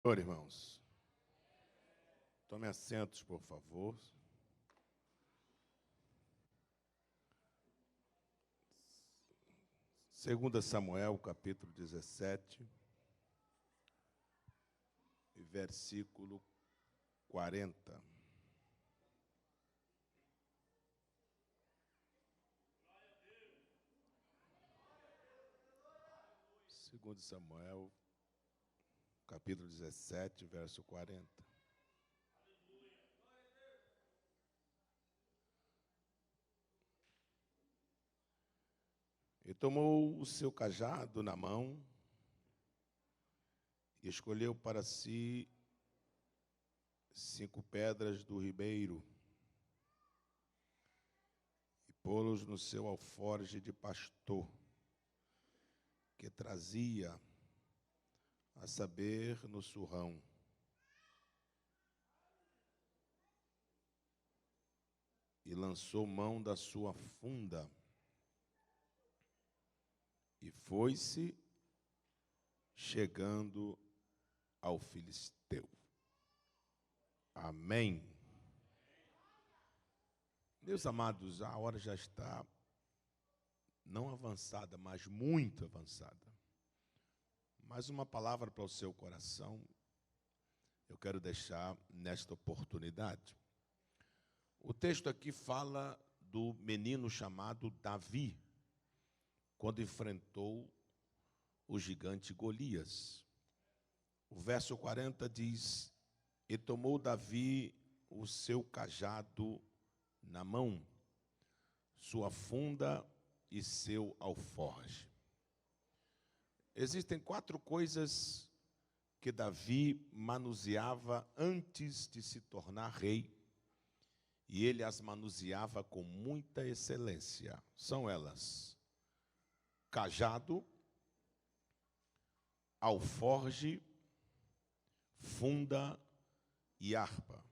Senhor, irmãos, tome assentos, por favor. Segunda Samuel, capítulo 17, e versículo 40. Segundo Samuel, capítulo 17, verso 40. E tomou o seu cajado na mão e escolheu para si 5 pedras do ribeiro e pô-los no seu alforje de pastor, que trazia, a saber, no surrão. E lançou mão da sua funda e foi-se chegando ao filisteu. Amém. Meus amados, a hora já está não avançada, mas muito avançada. Mais uma palavra para o seu coração eu quero deixar nesta oportunidade. O texto aqui fala do menino chamado Davi, quando enfrentou o gigante Golias. O verso 40 diz: E tomou Davi o seu cajado na mão, sua funda e seu alforje. Existem 4 coisas que Davi manuseava antes de se tornar rei, e ele as manuseava com muita excelência. São elas: cajado, alforge, funda e harpa.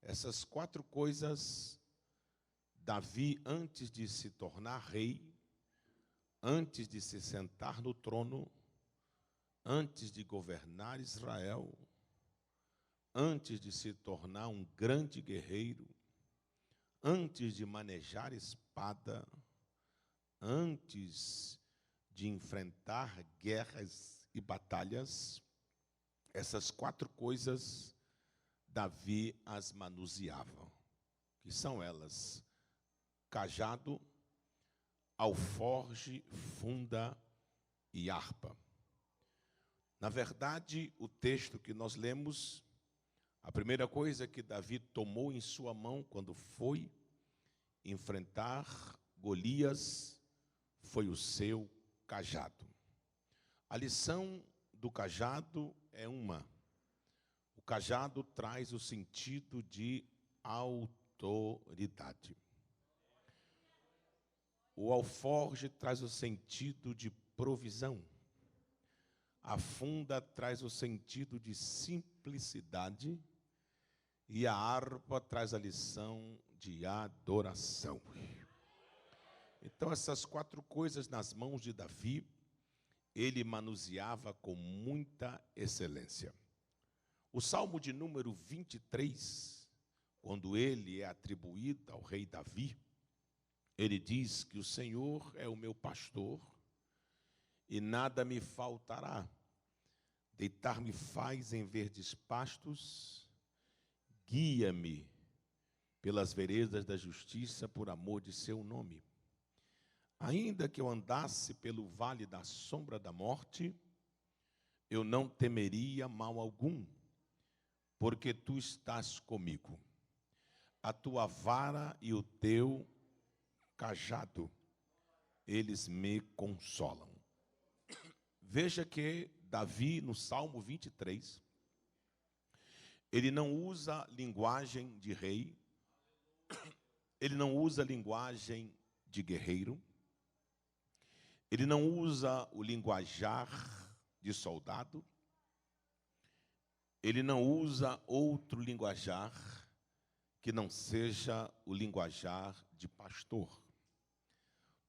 Essas 4 coisas, Davi, antes de se tornar rei, antes de se sentar no trono, antes de governar Israel, antes de se tornar um grande guerreiro, antes de manejar espada, antes de enfrentar guerras e batalhas, essas 4 coisas Davi as manuseava, que são elas: cajado, alforge, funda e harpa. Na verdade, o texto que nós lemos, a primeira coisa que Davi tomou em sua mão quando foi enfrentar Golias foi o seu cajado. A lição do cajado é uma: o cajado traz o sentido de autoridade. O alforge traz o sentido de provisão. A funda traz o sentido de simplicidade. E a harpa traz a lição de adoração. Então, essas 4 coisas nas mãos de Davi, ele manuseava com muita excelência. O Salmo de número 23, quando ele é atribuído ao rei Davi, ele diz que o Senhor é o meu pastor e nada me faltará. Deitar-me faz em verdes pastos, guia-me pelas veredas da justiça por amor de seu nome. Ainda que eu andasse pelo vale da sombra da morte, eu não temeria mal algum, porque tu estás comigo. A tua vara e o teu cajado, eles me consolam. Veja que Davi, no Salmo 23, ele não usa linguagem de rei, ele não usa linguagem de guerreiro, ele não usa o linguajar de soldado, ele não usa outro linguajar que não seja o linguajar de pastor.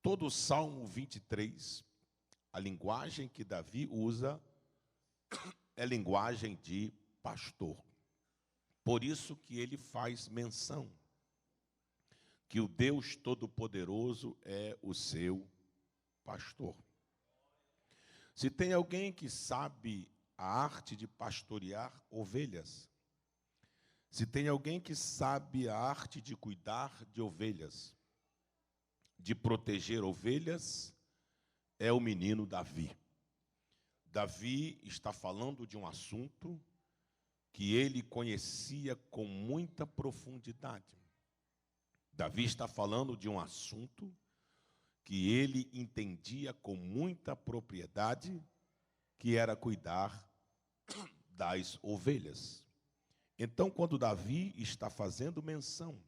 Todo o Salmo 23, a linguagem que Davi usa é linguagem de pastor. Por isso que ele faz menção que o Deus Todo-Poderoso é o seu pastor. Se tem alguém que sabe a arte de pastorear ovelhas, se tem alguém que sabe a arte de cuidar de ovelhas, de proteger ovelhas, é o menino Davi. Davi está falando de um assunto que ele conhecia com muita profundidade. Davi está falando de um assunto que ele entendia com muita propriedade, que era cuidar das ovelhas. Então, quando Davi está fazendo menção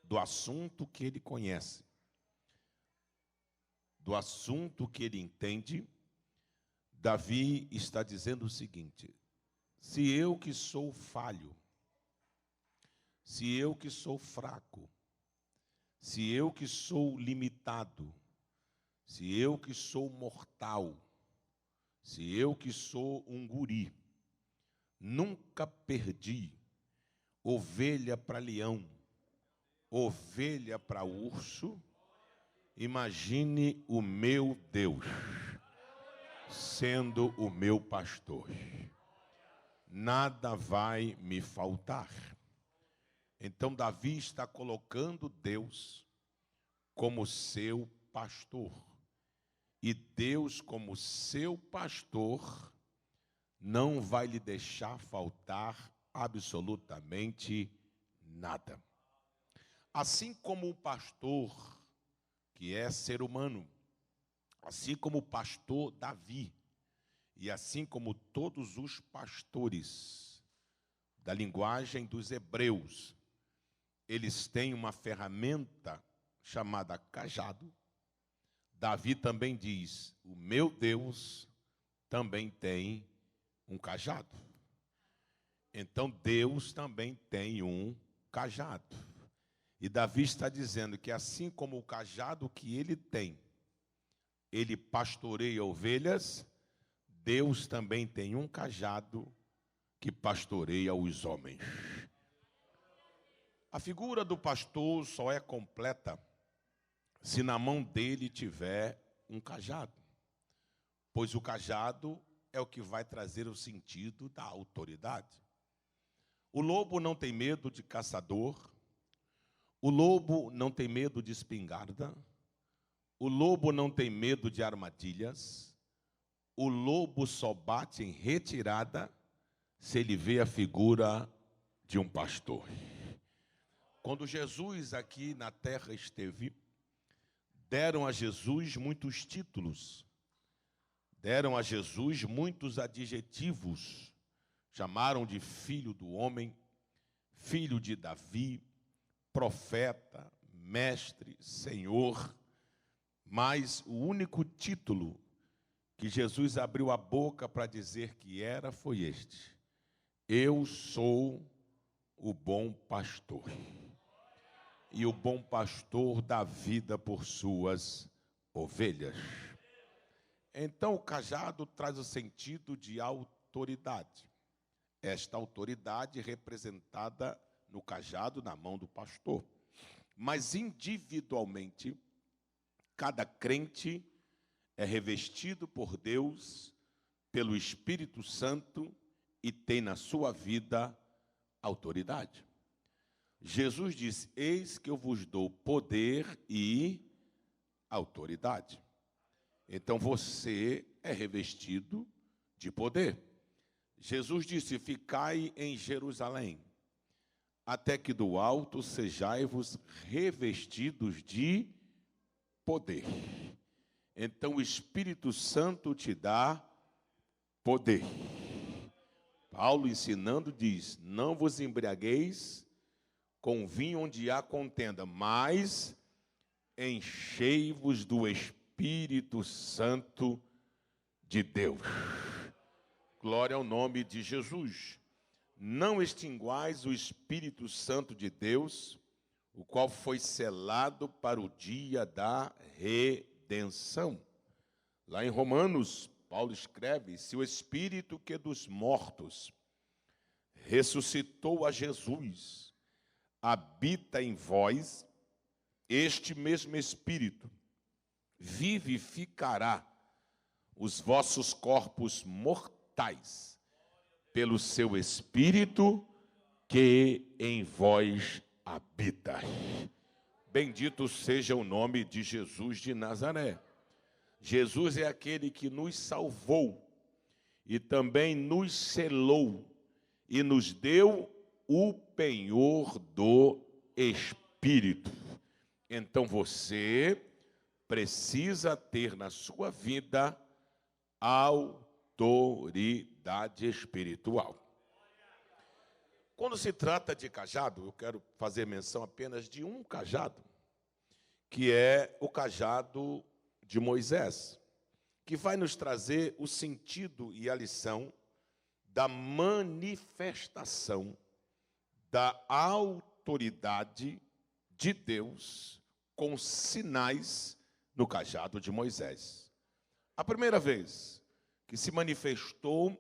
do assunto que ele conhece, do assunto que ele entende, Davi está dizendo o seguinte: se eu que sou falho, se eu que sou fraco, se eu que sou limitado, se eu que sou mortal, se eu que sou um guri, nunca perdi ovelha para leão, ovelha para urso, imagine o meu Deus sendo o meu pastor. Nada vai me faltar. Então Davi está colocando Deus como seu pastor. E Deus, como seu pastor, não vai lhe deixar faltar absolutamente nada. Assim como o pastor, que é ser humano, assim como o pastor Davi, e assim como todos os pastores da linguagem dos hebreus, eles têm uma ferramenta chamada cajado. Davi também diz: o meu Deus também tem um cajado. Então Deus também tem um cajado. E Davi está dizendo que assim como o cajado que ele tem, ele pastoreia ovelhas, Deus também tem um cajado que pastoreia os homens. A figura do pastor só é completa se na mão dele tiver um cajado, pois o cajado é o que vai trazer o sentido da autoridade. O lobo não tem medo de caçador, o lobo não tem medo de espingarda, o lobo não tem medo de armadilhas, o lobo só bate em retirada se ele vê a figura de um pastor. Quando Jesus aqui na terra esteve, deram a Jesus muitos títulos, deram a Jesus muitos adjetivos, chamaram de filho do homem, filho de Davi, profeta, mestre, Senhor, mas o único título que Jesus abriu a boca para dizer que era foi este: eu sou o bom pastor. E o bom pastor dá vida por suas ovelhas. Então o cajado traz o sentido de autoridade. Esta autoridade representada no cajado, na mão do pastor. Mas individualmente, cada crente é revestido por Deus, pelo Espírito Santo, e tem na sua vida autoridade. Jesus disse: eis que eu vos dou poder e autoridade. Então você é revestido de poder. Jesus disse: ficai em Jerusalém, até que do alto sejai-vos revestidos de poder. Então o Espírito Santo te dá poder. Paulo, ensinando, diz: não vos embriagueis com vinho onde há contenda, mas enchei-vos do Espírito Santo de Deus. Glória ao nome de Jesus. Não extinguais o Espírito Santo de Deus, o qual foi selado para o dia da redenção. Lá em Romanos, Paulo escreve: se o Espírito que dos mortos ressuscitou a Jesus habita em vós, este mesmo Espírito vivificará os vossos corpos mortais pelo seu Espírito que em vós habita. Bendito seja o nome de Jesus de Nazaré. Jesus é aquele que nos salvou e também nos selou e nos deu o penhor do Espírito. Então você precisa ter na sua vida autoridade espiritual. Quando se trata de cajado, eu quero fazer menção apenas de um cajado, que é o cajado de Moisés, que vai nos trazer o sentido e a lição da manifestação da autoridade de Deus com sinais no cajado de Moisés. A primeira vez que se manifestou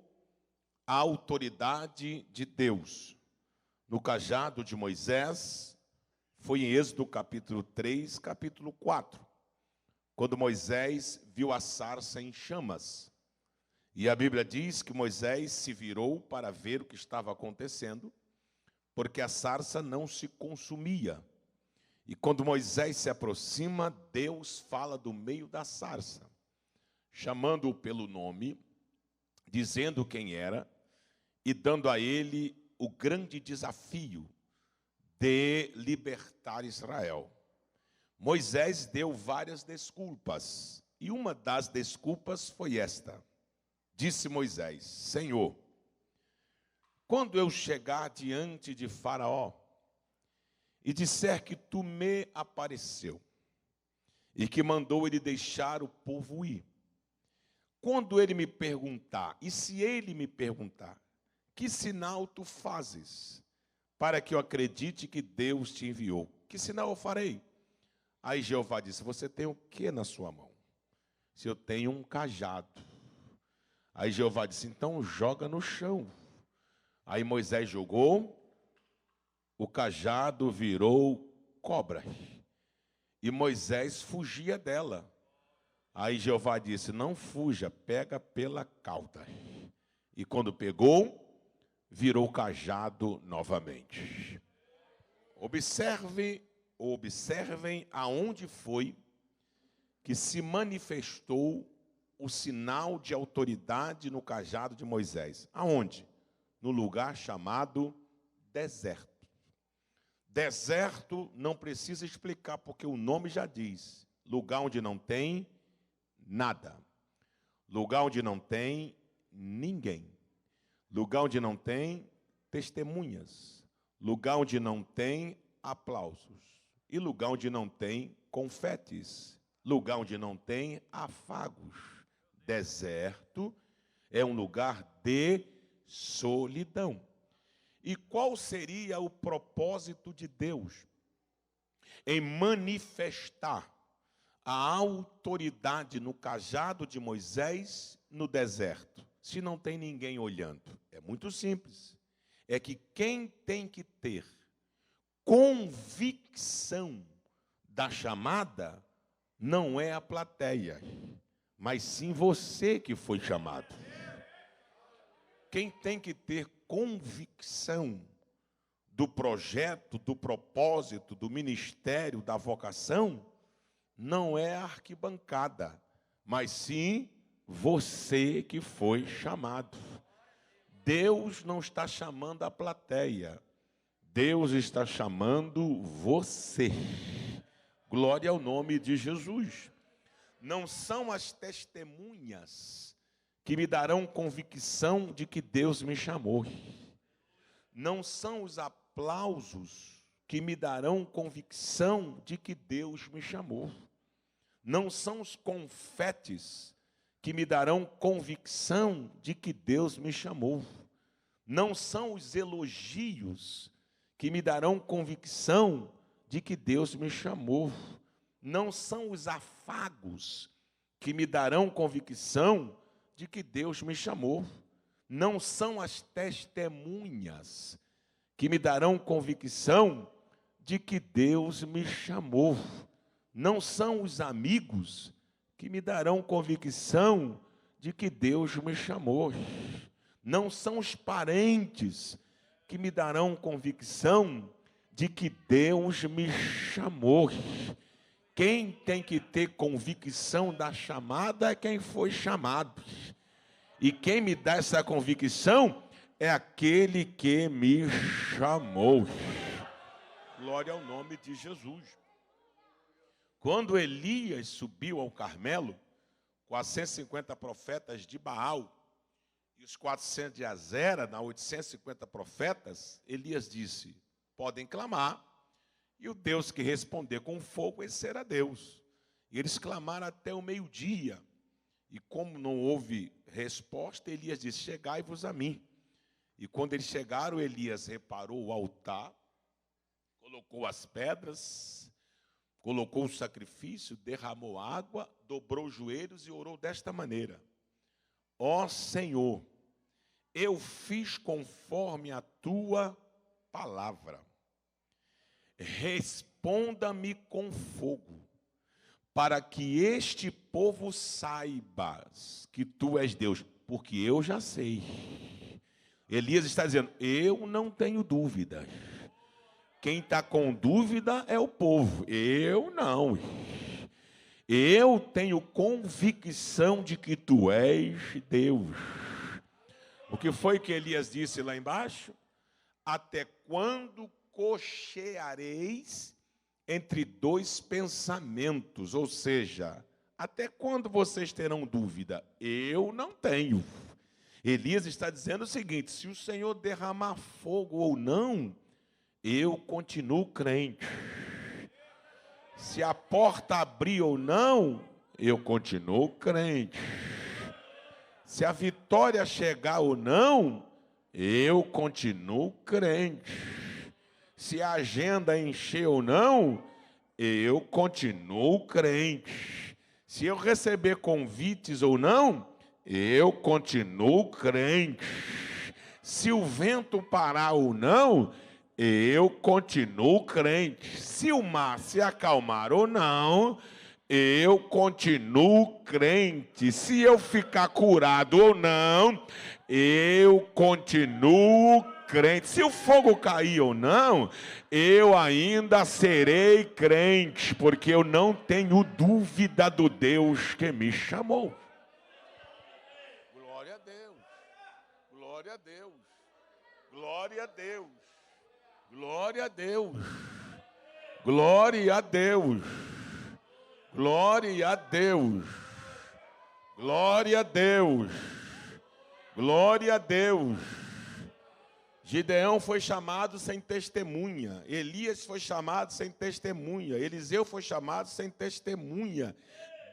a autoridade de Deus no cajado de Moisés foi em Êxodo capítulo 3, capítulo 4, quando Moisés viu a sarça em chamas. E a Bíblia diz que Moisés se virou para ver o que estava acontecendo, porque a sarça não se consumia. E quando Moisés se aproxima, Deus fala do meio da sarça, chamando-o pelo nome, dizendo quem era e dando a ele o grande desafio de libertar Israel. Moisés deu várias desculpas, e uma das desculpas foi esta. Disse Moisés: Senhor, quando eu chegar diante de Faraó e disser que tu me apareceu e que mandou ele deixar o povo ir, quando ele me perguntar, e se ele me perguntar, que sinal tu fazes para que eu acredite que Deus te enviou? Que sinal eu farei? Aí Jeová disse: você tem o que na sua mão? Se eu tenho um cajado. Aí Jeová disse: então joga no chão. Aí Moisés jogou, o cajado virou cobra, e Moisés fugia dela. Aí Jeová disse: não fuja, pega pela cauda. E quando pegou, virou cajado novamente. Observem aonde foi que se manifestou o sinal de autoridade no cajado de Moisés. Aonde? No lugar chamado deserto. Deserto não precisa explicar, porque o nome já diz: lugar onde não tem nada, lugar onde não tem ninguém, lugar onde não tem testemunhas, lugar onde não tem aplausos, e lugar onde não tem confetes, lugar onde não tem afagos. Deserto é um lugar de solidão. E qual seria o propósito de Deus em manifestar a autoridade no cajado de Moisés no deserto, se não tem ninguém olhando? É muito simples. É que quem tem que ter convicção da chamada não é a plateia, mas sim você que foi chamado. Quem tem que ter convicção do projeto, do propósito, do ministério, da vocação, não é a arquibancada, mas sim você que foi chamado. Deus não está chamando a plateia, Deus está chamando você. Glória ao nome de Jesus. Não são as testemunhas que me darão convicção de que Deus me chamou. Não são os aplausos que me darão convicção de que Deus me chamou. Não são os confetes que me darão convicção de que Deus me chamou. Não são os elogios que me darão convicção de que Deus me chamou. Não são os afagos que me darão convicção de que Deus me chamou. Não são as testemunhas que me darão convicção de que Deus me chamou. Não são os amigos que me darão convicção de que Deus me chamou. Não são os parentes que me darão convicção de que Deus me chamou. Quem tem que ter convicção da chamada é quem foi chamado. E quem me dá essa convicção é aquele que me chamou. Glória ao nome de Jesus. Quando Elias subiu ao Carmelo, com as 150 profetas de Baal e os 400 de Azera, na 850 profetas, Elias disse: podem clamar, e o Deus que responder com fogo, esse será Deus. E eles clamaram até o meio-dia, e como não houve resposta, Elias disse: chegai-vos a mim. E quando eles chegaram, Elias reparou o altar, colocou as pedras, colocou o sacrifício, derramou água, dobrou os joelhos e orou desta maneira: ó Senhor, eu fiz conforme a tua palavra. Responda-me com fogo, para que este povo saiba que tu és Deus, porque eu já sei. Elias está dizendo: eu não tenho dúvidas. Quem está com dúvida é o povo, eu não. Eu tenho convicção de que tu és Deus. O que foi que Elias disse lá embaixo? Até quando cocheareis entre dois pensamentos? Ou seja, até quando vocês terão dúvida? Eu não tenho. Elias está dizendo o seguinte: se o Senhor derramar fogo ou não, eu continuo crente. Se a porta abrir ou não, eu continuo crente. Se a vitória chegar ou não, eu continuo crente. Se a agenda encher ou não, eu continuo crente. Se eu receber convites ou não, eu continuo crente. Se o vento parar ou não, eu continuo crente. Se o mar se acalmar ou não, eu continuo crente. Se eu ficar curado ou não, eu continuo crente. Se o fogo cair ou não, eu ainda serei crente, porque eu não tenho dúvida do Deus que me chamou. Glória a Deus. Glória a Deus. Glória a Deus. Glória a Deus. Glória a Deus. Glória a Deus. Glória a Deus. Glória a Deus. Gideão foi chamado sem testemunha. Elias foi chamado sem testemunha. Eliseu foi chamado sem testemunha.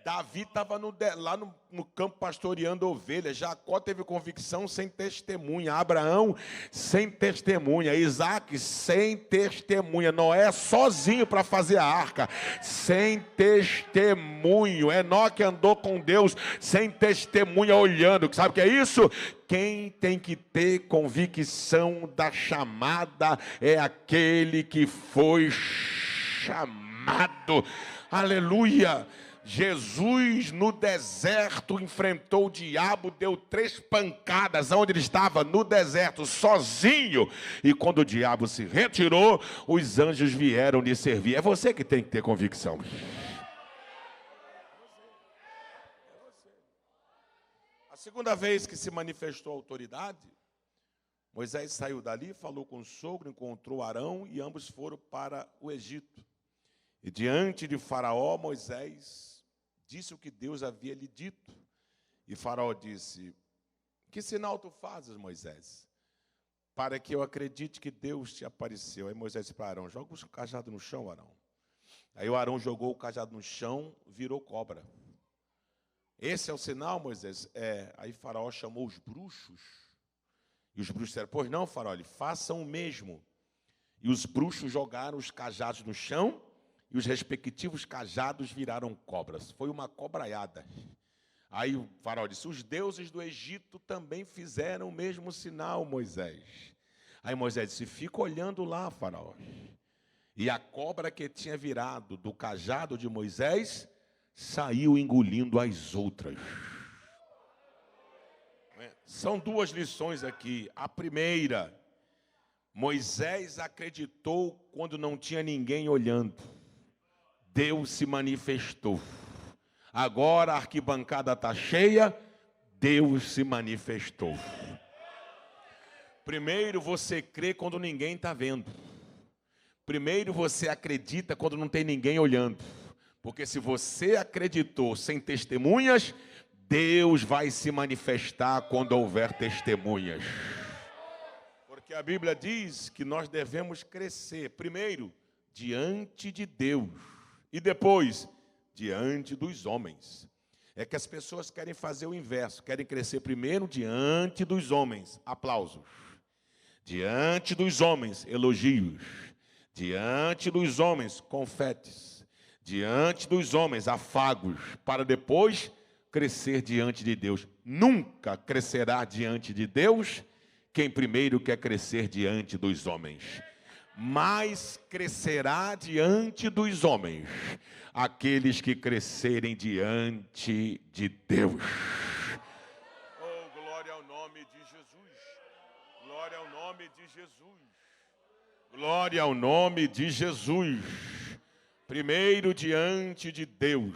Davi estava lá no campo pastoreando ovelhas. Jacó teve convicção sem testemunha. Abraão sem testemunha. Isaac sem testemunha. Noé sozinho para fazer a arca, sem testemunho. Enoque andou com Deus sem testemunha, olhando. Sabe o que é isso? Quem tem que ter convicção da chamada é aquele que foi chamado. Aleluia! Jesus no deserto enfrentou o diabo, deu 3 pancadas onde ele estava, no deserto, sozinho. E quando o diabo se retirou, os anjos vieram lhe servir. É você que tem que ter convicção. A segunda vez que se manifestou a autoridade, Moisés saiu dali, falou com o sogro, encontrou Arão e ambos foram para o Egito. E diante de Faraó, Moisés disse o que Deus havia lhe dito. E Faraó disse: que sinal tu fazes, Moisés, para que eu acredite que Deus te apareceu? Aí Moisés disse para Arão: joga o cajado no chão, Arão. Aí o Arão jogou o cajado no chão, virou cobra. Esse é o sinal, Moisés? É. Aí Faraó chamou os bruxos. E os bruxos disseram: pois não, Faraó, façam o mesmo. E os bruxos jogaram os cajados no chão, e os respectivos cajados viraram cobras. Foi uma cobraiada. Aí o faraó disse: os deuses do Egito também fizeram o mesmo sinal, Moisés. Aí Moisés disse: fica olhando lá, faraó. E a cobra que tinha virado do cajado de Moisés saiu engolindo as outras. São duas lições aqui. A primeira, Moisés acreditou quando não tinha ninguém olhando. Deus se manifestou. Agora a arquibancada está cheia, Deus se manifestou. Primeiro você crê quando ninguém está vendo. Primeiro você acredita quando não tem ninguém olhando. Porque se você acreditou sem testemunhas, Deus vai se manifestar quando houver testemunhas. Porque a Bíblia diz que nós devemos crescer, primeiro, diante de Deus. E depois, diante dos homens. É que as pessoas querem fazer o inverso, querem crescer primeiro diante dos homens, aplausos. Diante dos homens, elogios. Diante dos homens, confetes. Diante dos homens, afagos, para depois crescer diante de Deus. Nunca crescerá diante de Deus quem primeiro quer crescer diante dos homens. Mas crescerá diante dos homens aqueles que crescerem diante de Deus. Oh, glória ao nome de Jesus. Glória ao nome de Jesus. Glória ao nome de Jesus. Primeiro diante de Deus,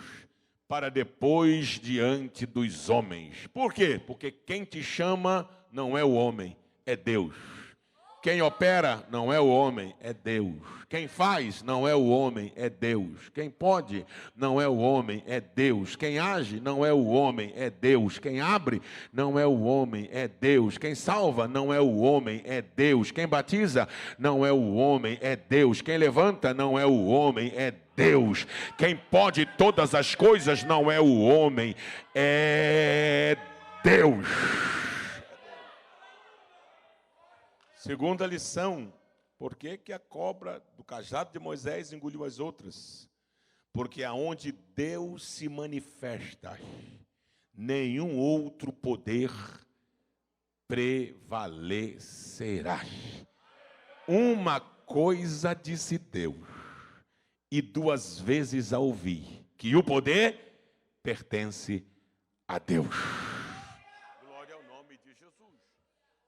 para depois diante dos homens. Por quê? Porque quem te chama não é o homem, é Deus. Quem opera não é o homem, é Deus. Quem faz não é o homem, é Deus. Quem pode não é o homem, é Deus. Quem age não é o homem, é Deus. Quem abre não é o homem, é Deus. Quem salva não é o homem, é Deus. Quem batiza não é o homem, é Deus. Quem levanta não é o homem, é Deus. Quem pode todas as coisas não é o homem, é Deus. Segunda lição, por que a cobra do cajado de Moisés engoliu as outras? Porque aonde Deus se manifesta, nenhum outro poder prevalecerá. Uma coisa disse Deus, e duas vezes a ouvi, que o poder pertence a Deus.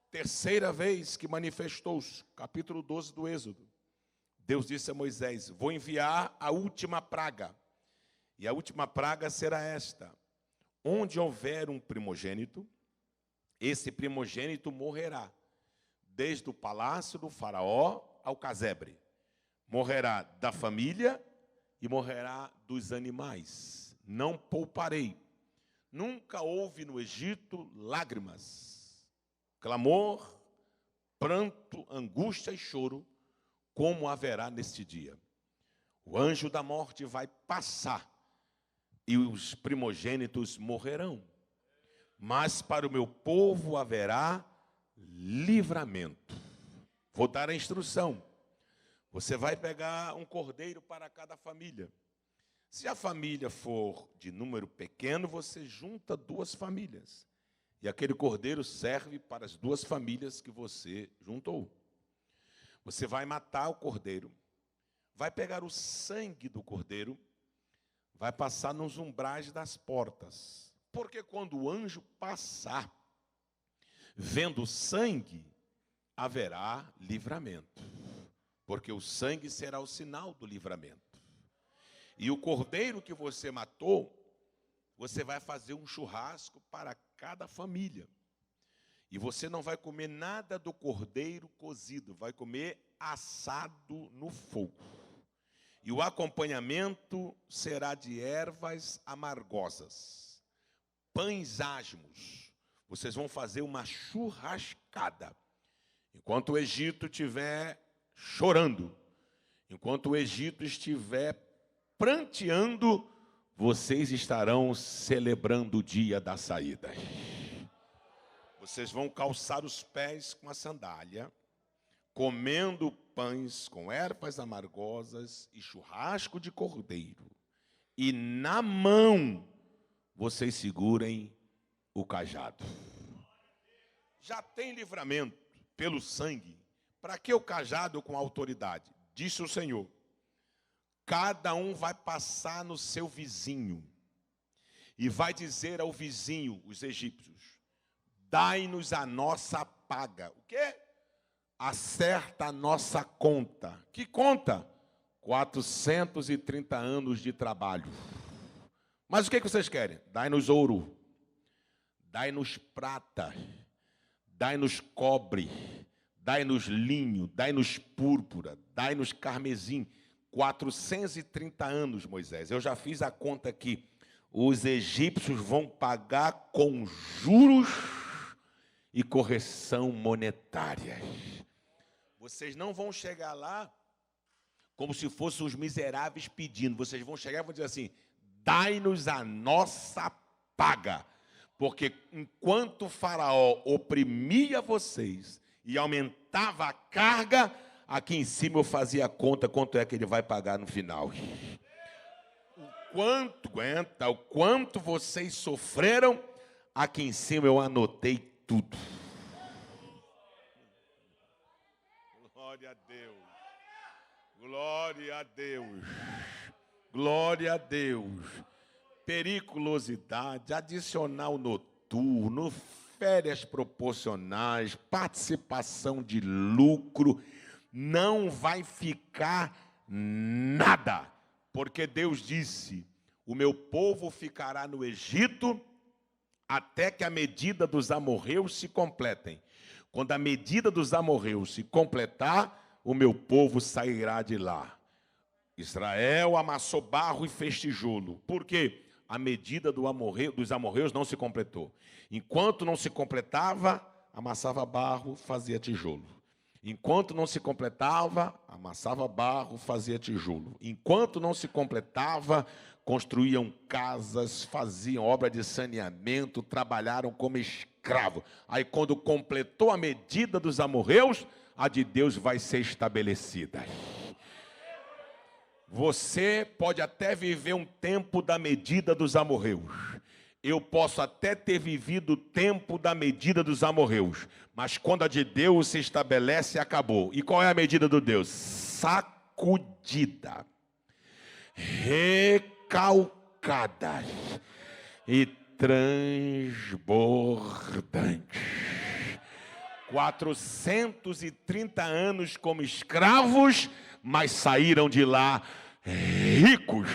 Terceira vez que manifestou-se, capítulo 12 do Êxodo. Deus disse a Moisés: vou enviar a última praga. E a última praga será esta: onde houver um primogênito, esse primogênito morrerá, desde o palácio do faraó ao casebre. Morrerá da família e morrerá dos animais. Não pouparei. Nunca houve no Egito lágrimas, clamor, pranto, angústia e choro, como haverá neste dia. O anjo da morte vai passar e os primogênitos morrerão. Mas para o meu povo haverá livramento. Vou dar a instrução. Você vai pegar um cordeiro para cada família. Se a família for de número pequeno, você junta duas famílias. E aquele cordeiro serve para as duas famílias que você juntou. Você vai matar o cordeiro, vai pegar o sangue do cordeiro, vai passar nos umbrais das portas. Porque quando o anjo passar, vendo o sangue, haverá livramento. Porque o sangue será o sinal do livramento. E o cordeiro que você matou, você vai fazer um churrasco para cada família. E você não vai comer nada do cordeiro cozido, vai comer assado no fogo. E o acompanhamento será de ervas amargosas, pães asmos. Vocês vão fazer uma churrascada. Enquanto o Egito estiver chorando, enquanto o Egito estiver pranteando, vocês estarão celebrando o dia da saída. Vocês vão calçar os pés com a sandália, comendo pães com ervas amargosas e churrasco de cordeiro. E na mão vocês segurem o cajado. Já tem livramento pelo sangue. Para que o cajado com autoridade? Disse o Senhor. Cada um vai passar no seu vizinho e vai dizer ao vizinho, os egípcios, dai-nos a nossa paga. O quê? Acerta a nossa conta. Que conta? 430 anos de trabalho. Mas o que vocês querem? Dai-nos ouro, dai-nos prata, dai-nos cobre, dai-nos linho, dai-nos púrpura, dai-nos carmesim. 430 anos, Moisés. Eu já fiz a conta aqui. Os egípcios vão pagar com juros e correção monetária. Vocês não vão chegar lá como se fossem os miseráveis pedindo. Vocês vão chegar e vão dizer assim, dai-nos a nossa paga. Porque enquanto o faraó oprimia vocês e aumentava a carga, aqui em cima eu fazia a conta quanto é que ele vai pagar no final. O quanto vocês sofreram, aqui em cima eu anotei tudo. Glória a Deus. Glória a Deus. Glória a Deus. Periculosidade, adicional noturno, férias proporcionais, participação de lucro, não vai ficar nada. Porque Deus disse, o meu povo ficará no Egito até que a medida dos amorreus se completem. Quando a medida dos amorreus se completar, o meu povo sairá de lá. Israel amassou barro e fez tijolo. Por quê? A medida dos amorreus não se completou. Enquanto não se completava, amassava barro, fazia tijolo. Enquanto não se completava, amassava barro, fazia tijolo. Enquanto não se completava, construíam casas, faziam obra de saneamento, trabalharam como escravo. Aí quando completou a medida dos amorreus, a de Deus vai ser estabelecida. Você pode até viver um tempo da medida dos amorreus. Eu posso até ter vivido o tempo da medida dos amorreus, mas quando a de Deus se estabelece, acabou. E qual é a medida do Deus? Sacudida, recalcada e transbordante. 430 anos como escravos, mas saíram de lá ricos.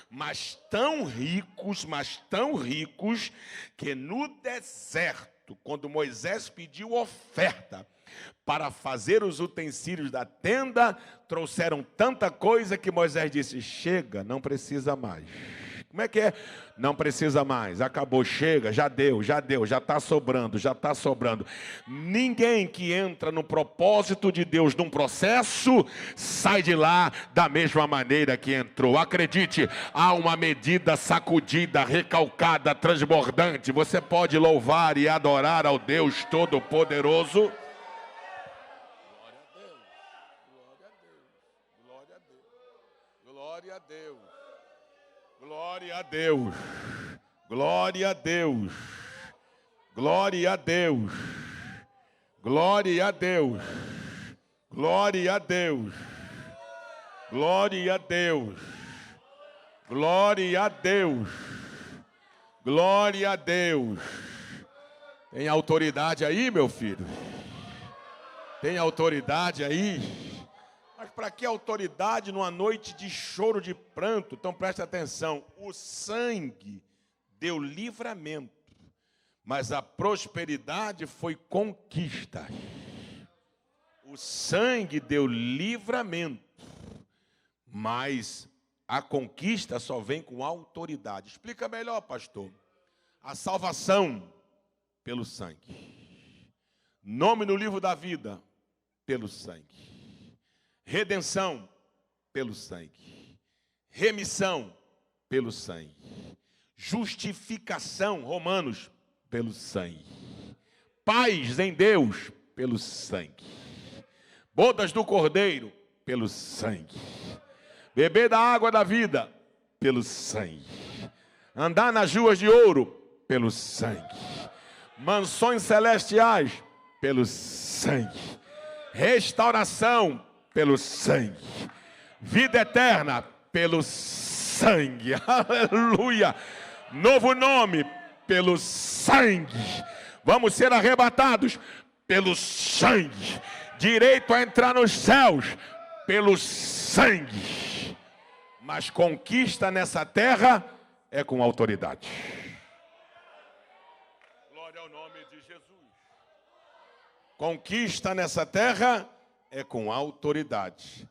Mas tão ricos, que no deserto, quando Moisés pediu oferta para fazer os utensílios da tenda, trouxeram tanta coisa que Moisés disse, chega, não precisa mais. Como é que é? Não precisa mais, acabou, chega, já deu, já está sobrando. Ninguém que entra no propósito de Deus num processo, sai de lá da mesma maneira que entrou. Acredite, há uma medida sacudida, recalcada, transbordante. Você pode louvar e adorar ao Deus Todo-Poderoso. Glória a Deus. Glória a Deus, glória a Deus, glória a Deus, glória a Deus, glória a Deus, glória a Deus, glória a Deus, glória a Deus. Tem autoridade aí, meu filho? Tem autoridade aí? Mas para que autoridade numa noite de choro, de pranto? Então preste atenção, o sangue deu livramento, mas a prosperidade foi conquista. O sangue deu livramento, mas a conquista só vem com autoridade. Explica melhor, pastor. A salvação pelo sangue. Nome no livro da vida pelo sangue. Redenção pelo sangue, remissão pelo sangue, justificação, Romanos, pelo sangue, paz em Deus pelo sangue, bodas do Cordeiro pelo sangue, beber da água da vida pelo sangue, Andar nas ruas de ouro, pelo sangue. Mansões celestiais, pelo sangue. Restauração, pelo sangue. Vida eterna, pelo sangue. Aleluia. Novo nome, pelo sangue. Vamos ser arrebatados pelo sangue. Direito a entrar nos céus, pelo sangue. Mas conquista nessa terra é com autoridade. Glória ao nome de Jesus. Conquista nessa terra é com autoridade.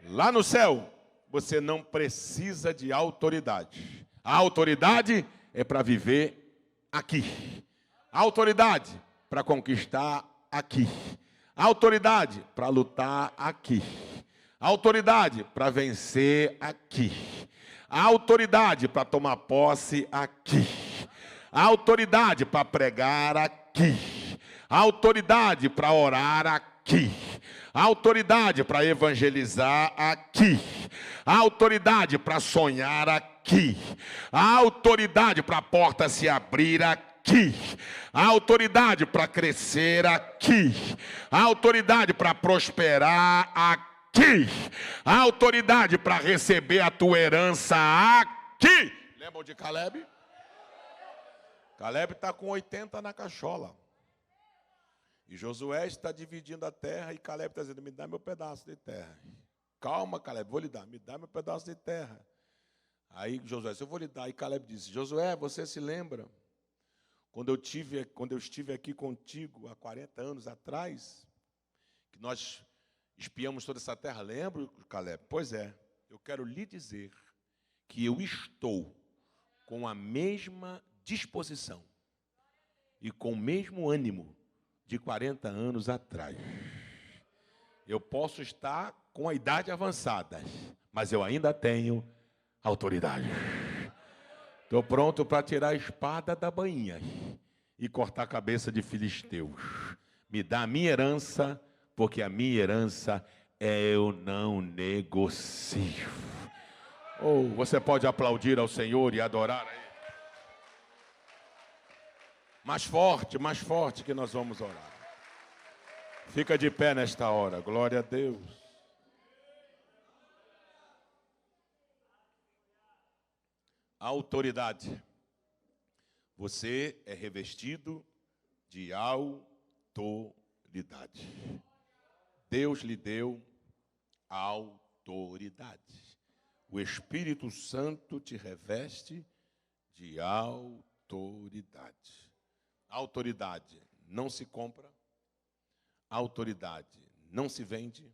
Lá no céu, você não precisa de autoridade. A autoridade é para viver aqui. A autoridade para conquistar aqui. A autoridade para lutar aqui. A autoridade para vencer aqui. A autoridade para tomar posse aqui. A autoridade para pregar aqui. A autoridade para orar aqui. A autoridade para evangelizar aqui. A autoridade para sonhar aqui. A autoridade para a porta se abrir aqui. A autoridade para crescer aqui. A autoridade para prosperar aqui. A autoridade para receber a tua herança aqui. Lembram de Caleb? Caleb está com 80 na cachola. E Josué está dividindo a terra e Caleb está dizendo, me dá meu pedaço de terra. Calma, Caleb, vou lhe dar, me dá meu pedaço de terra. Aí Josué disse, eu vou lhe dar. E Caleb disse, Josué, você se lembra? Quando eu estive aqui contigo há 40 anos atrás, que nós espiamos toda essa terra, lembra, Caleb? Pois é, eu quero lhe dizer que eu estou com a mesma disposição e com o mesmo ânimo de 40 anos atrás. Eu posso estar com a idade avançada, mas eu ainda tenho autoridade. Estou pronto para tirar a espada da bainha e cortar a cabeça de filisteus. Me dá a minha herança, porque a minha herança eu não negocio. Ou você pode aplaudir ao Senhor e adorar a Ele. Mais forte que nós vamos orar. Fica de pé nesta hora, glória a Deus. Autoridade. Você é revestido de autoridade. Deus lhe deu autoridade. O Espírito Santo te reveste de autoridade. Autoridade não se compra, autoridade não se vende,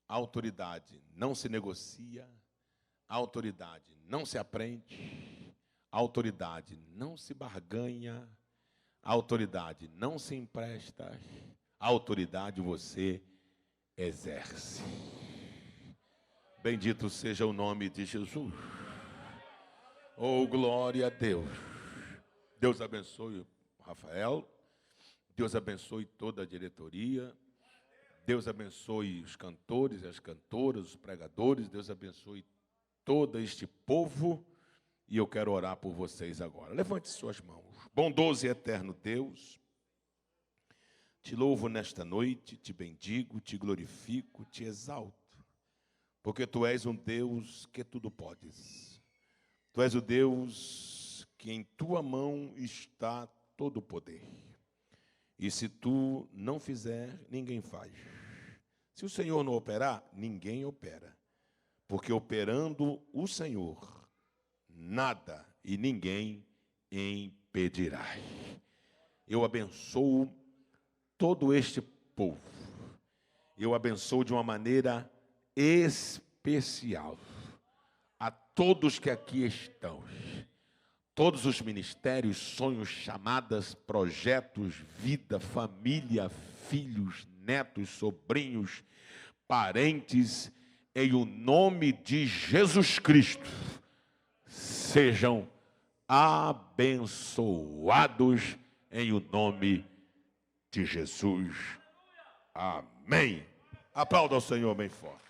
autoridade não se negocia, autoridade não se aprende, autoridade não se barganha, autoridade não se empresta, autoridade você exerce. Bendito seja o nome de Jesus. Oh, glória a Deus. Deus abençoe Rafael, Deus abençoe toda a diretoria, Deus abençoe os cantores, as cantoras, os pregadores, Deus abençoe todo este povo, e eu quero orar por vocês agora. Levante suas mãos. Bondoso e eterno Deus, te louvo nesta noite, te bendigo, te glorifico, te exalto, porque Tu és um Deus que tudo podes. Tu és o Deus que em Tua mão está todo o poder. E se Tu não fizer, ninguém faz. Se o Senhor não operar, ninguém opera. Porque operando o Senhor, nada e ninguém impedirá. Eu abençoo todo este povo. Eu abençoo de uma maneira especial a todos que aqui estão. Todos os ministérios, sonhos, chamadas, projetos, vida, família, filhos, netos, sobrinhos, parentes, em o nome de Jesus Cristo, sejam abençoados em o nome de Jesus. Amém. Aplauda ao Senhor bem forte.